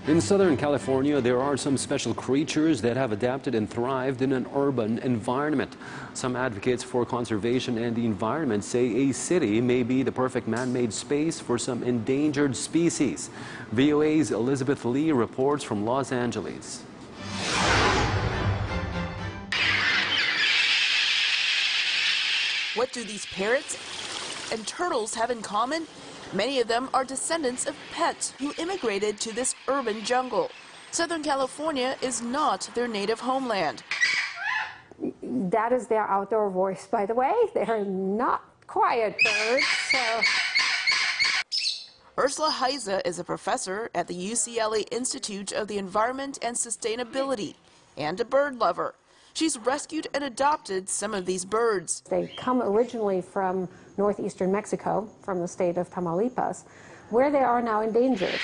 In Southern California, there are some special creatures that have adapted and thrived in an urban environment. Some advocates for conservation and the environment say a city may be the perfect man-made space for some endangered species. VOA's Elizabeth Lee reports from Los Angeles. What do these parrots and turtles have in common? Many of them are descendants of pets who immigrated to this urban jungle. Southern California is not their native homeland. That is their outdoor voice, by the way. They're not quiet birds, so. Ursula Heize is a professor at the UCLA Institute of the Environment and Sustainability and a bird lover. She's rescued and adopted some of these birds. They come originally from northeastern Mexico, from the state of Tamaulipas, where they are now endangered.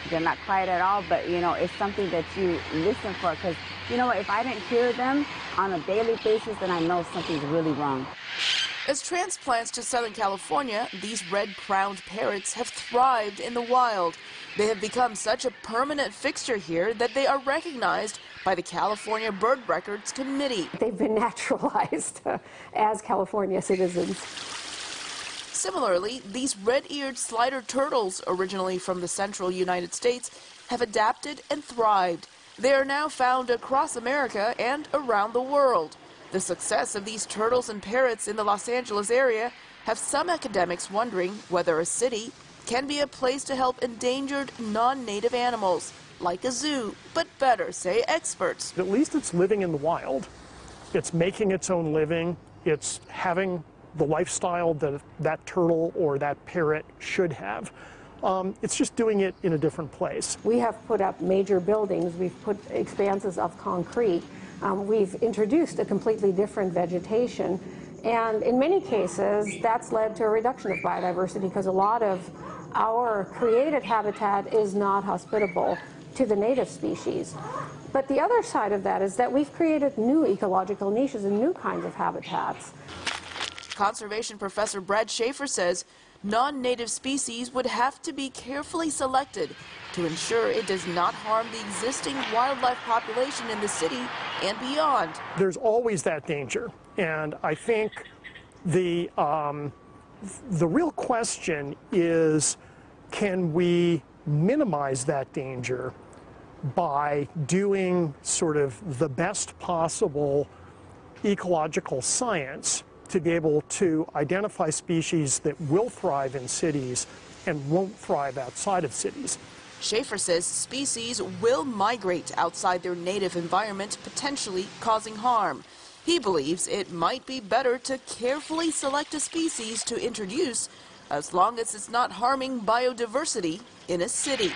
They're not quiet at all, but it's something that you listen for, because if I didn't hear them on a daily basis, then I know something's really wrong. As transplants to Southern California, these red-crowned parrots have thrived in the wild. They have become such a permanent fixture here that they are recognized by the California Bird Records Committee. They've been naturalized as California citizens. Similarly, these red-eared slider turtles, originally from the central United States, have adapted and thrived. They are now found across America and around the world. The success of these turtles and parrots in the Los Angeles area have some academics wondering whether a city can be a place to help endangered non-native animals, like a zoo, but better, say experts. At least it's living in the wild. It's making its own living. It's having the lifestyle that that turtle or that parrot should have. It's just doing it in a different place. We have put up major buildings. We've put expanses of concrete. We've introduced a completely different vegetation. And in many cases, that's led to a reduction of biodiversity because a lot of our created habitat is not hospitable to the native species. But the other side of that is that we've created new ecological niches and new kinds of habitats. Conservation professor Brad Schaefer says non-native species would have to be carefully selected to ensure it does not harm the existing wildlife population in the city and beyond. There's always that danger, and I think the real question is, can we minimize that danger by doing sort of the best possible ecological science to be able to identify species that will thrive in cities and won't thrive outside of cities. Schaefer says species will migrate outside their native environment, potentially causing harm. He believes it might be better to carefully select a species to introduce as long as it's not harming biodiversity in a city.